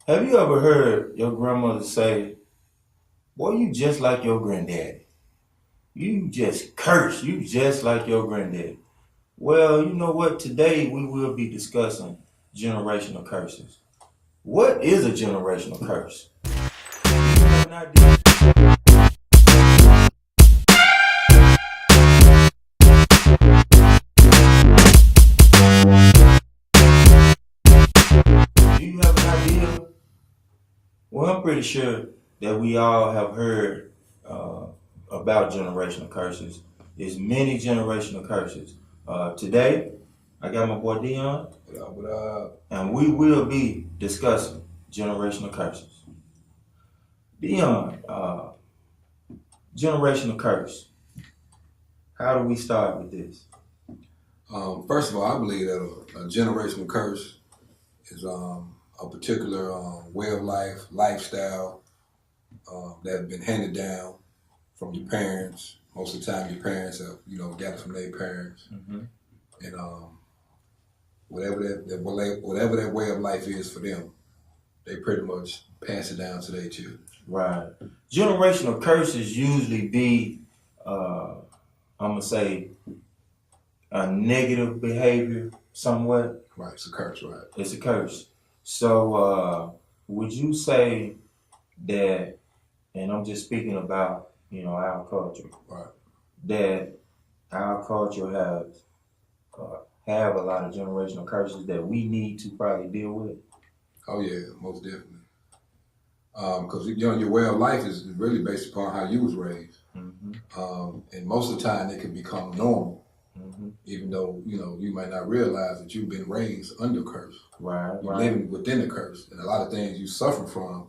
Have you ever heard your grandmother say, "Boy, you just like your granddaddy. You just curse. You just like your granddaddy." Well, you know what? Today we will be discussing generational curses. What is a generational curse? You have an idea? Do you have an idea? Well, I'm pretty sure that we all have heard uh, about generational curses. There's many generational curses. Today, I got my boy Dion, What up, what up? and we will be discussing generational curses. Dion, generational curse. How do we start with this? First of all, I believe that a generational curse is a particular way of life, lifestyle that has been handed down from your parents. Most of the time, your parents have, got it from their parents, Mm-hmm. and whatever that way of life is for them, they pretty much pass it down to their children. Right. Generational curses usually be, I'm gonna say, a negative behavior, somewhat. Right, it's a curse, right? It's a curse. So, would you say that, and I'm just speaking about, our culture, Right. that our culture have a lot of generational curses that we need to probably deal with? Oh yeah, most definitely. Because your way of life is really based upon how you was raised. Mm-hmm. And most of the time, it can become normal, Mm-hmm. even though you might not realize that you've been raised under curse. Right, You're right. living within the curse, and a lot of things you suffer from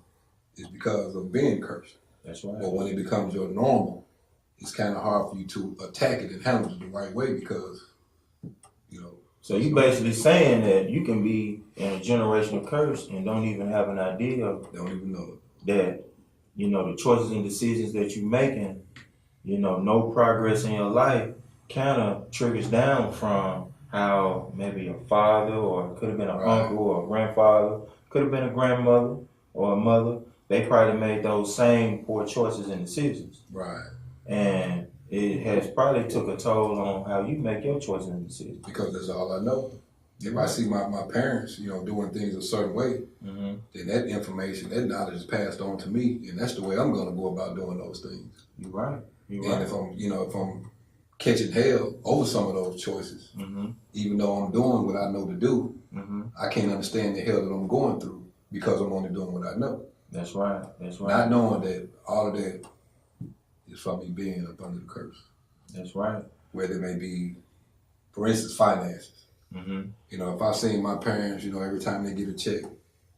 is because of being cursed. That's right. But when it becomes your normal, it's kind of hard for you to attack it and handle it the right way because you know. So you basically saying that you can be in a generational curse and don't even have an idea Don't even know it. that, the choices and decisions that you're making, no progress in your life kind of triggers down from how maybe a father or it could have been an Right. uncle or a grandfather, could have been a grandmother or a mother. They probably made those same poor choices and decisions. Right. And it has probably took a toll on how you make your choices and decisions. Because that's all I know. If I see my parents, doing things a certain way, Mm-hmm. then that information, that knowledge is passed on to me, and that's the way I'm going to go about doing those things. You're right. You're And right. if I'm catching hell over some of those choices, Mm-hmm. even though I'm doing what I know to do, Mm-hmm. I can't understand the hell that I'm going through because I'm only doing what I know. That's right. That's right. Not knowing that all of that is from me being up under the curse. That's right. Whether it may be, for instance, finances. Mm-hmm. If I seen my parents, every time they get a check,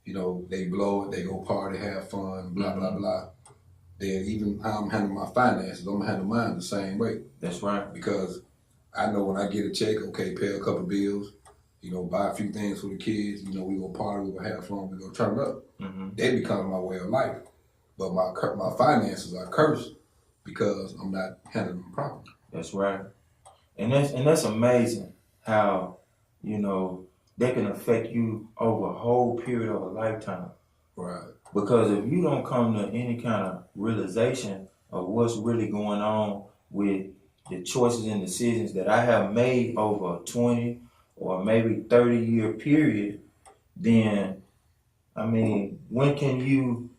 they blow it, they go party, have fun, blah, Mm-hmm. blah, blah. Then even how I'm handling my finances, I'm gonna handle mine the same way. That's right. Because I know when I get a check, okay, pay a couple bills, buy a few things for the kids, we gonna party, we gonna have fun, we gonna turn up. Mm-hmm. They become my way of life. But my finances are cursed because I'm not handling them properly. That's right. And that's amazing how, they can affect you over a whole period of a lifetime. Right. Because if you don't come to any kind of realization of what's really going on with the choices and decisions that I have made over a 20 or maybe 30-year period, then, I mean, when can you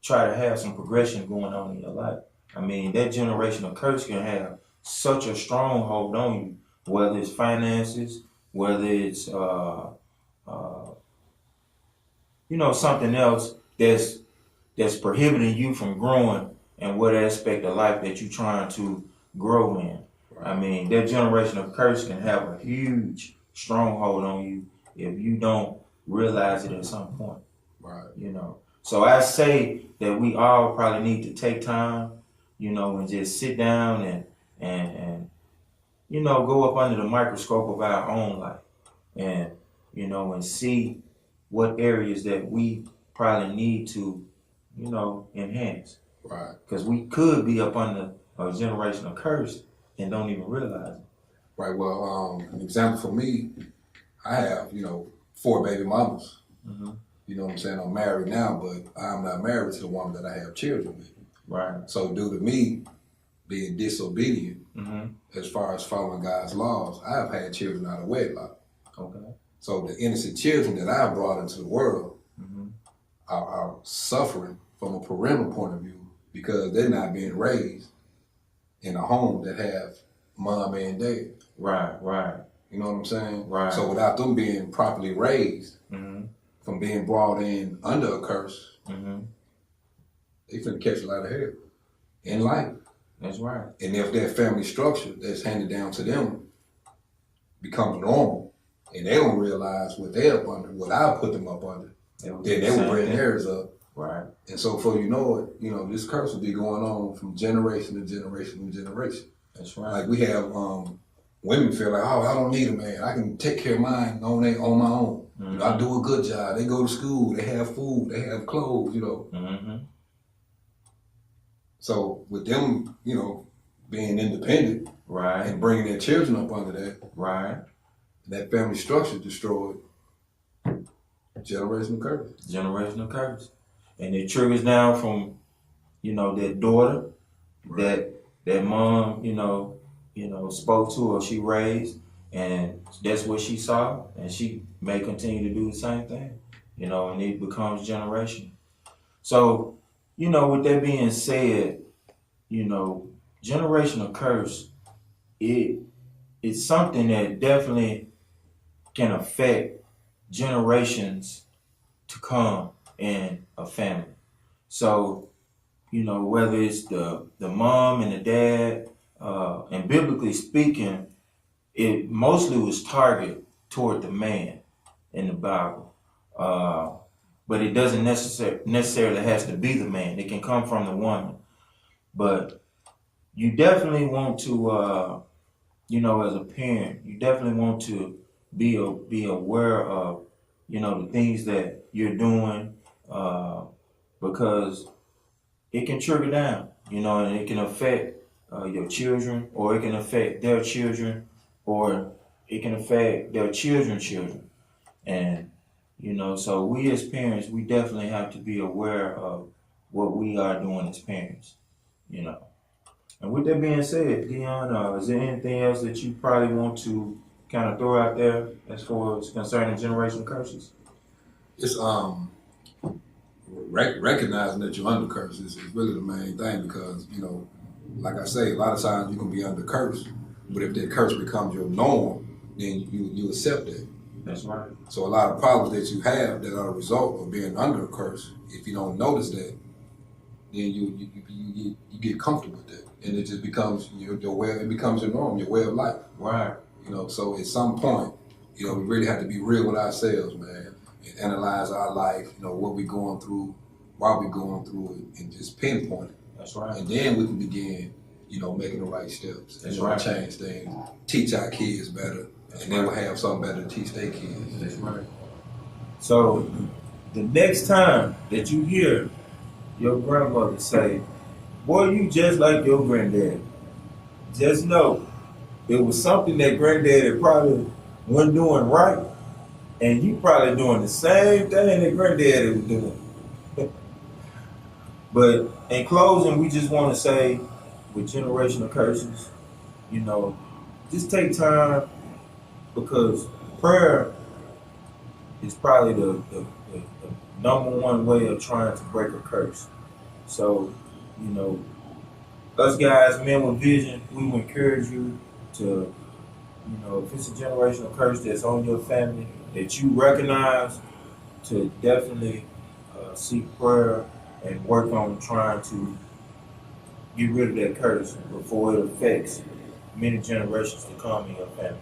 try to have some progression going on in your life? I mean, that generational curse can have such a stronghold on you, whether it's finances, whether it's uh, something else that's prohibiting you from growing in what aspect of life that you're trying to grow in. Right. I mean, that generational curse can have a huge stronghold on you if you don't realize it at some point. Right. So I say that we all probably need to take time, and just sit down and go up under the microscope of our own life and, and see what areas that we probably need to, enhance. Right. Because we could be up under a generational curse and don't even realize it. Right. Well, an example for me, I have, 4 baby mamas. Mm-hmm. You know what I'm saying? I'm married now, but I'm not married to the woman that I have children with. Right. So due to me being disobedient Mm-hmm. as far as following God's laws, I have had children out of wedlock. Okay. So the innocent children that I brought into the world Mm-hmm. are suffering from a parental point of view because they're not being raised in a home that have mom and dad. Right. Right. You know what I'm saying? Right. So without them being properly raised, Mm-hmm. from being brought in under a curse, Mm-hmm. they finna catch a lot of hell in life. That's right. And if their family structure that's handed down to them becomes normal, and they don't realize what they're up under, what I put them up under, then they will bring theirs up. Right. And so before you know it, this curse will be going on from generation to generation to generation. That's right. Like we have women feel like, oh, I don't need a man. I can take care of mine on my own. Mm-hmm. I do a good job. They go to school. They have food. They have clothes, Mm-hmm. So with them, being independent Right. and bringing their children up under that, Right. that family structure destroyed. Generational curse. Generational curse. And it triggers down from, that daughter that mom, spoke to or she raised, and that's what she saw, and she may continue to do the same thing, and it becomes generational. So, with that being said, generational curse, it's something that definitely can affect generations to come in a family. So, whether it's the mom and the dad, and biblically speaking, it mostly was targeted toward the man in the Bible. But it doesn't necessarily has to be the man. It can come from the woman. But you definitely want to, as a parent, you definitely want to be aware of, the things that you're doing, because it can trigger down, and it can affect your children, or it can affect their children, or it can affect their children's children. And, so we as parents, we definitely have to be aware of what we are doing as parents, And with that being said, Dion, is there anything else that you probably want to kind of throw out there as far as concerning generational curses? It's recognizing that you're under curse is really the main thing because, like I say, a lot of times you can be under curse, but if that curse becomes your norm, then you accept it. That's right. So a lot of problems that you have that are a result of being under a curse, if you don't notice that, then you get comfortable with that, and it just becomes your way. It becomes your norm, your way of life. Right. So at some point, we really have to be real with ourselves, man, and analyze our life. What we're going through, why we're going through it, and just pinpoint it. That's right. And then we can begin, making the right steps. That's right. Change things, teach our kids better, and then we'll have something better to teach their kids. That's right. So the next time that you hear your grandmother say, "Boy, you just like your granddad," just know it was something that granddaddy probably wasn't doing right, and you probably doing the same thing that granddaddy was doing. But in closing, we just want to say, with generational curses, just take time, because prayer is probably the number one way of trying to break a curse. So, us guys, men with vision, we will encourage you to, if it's a generational curse that's on your family that you recognize, to definitely seek prayer and work on trying to get rid of that curse before it affects many generations to come in your family.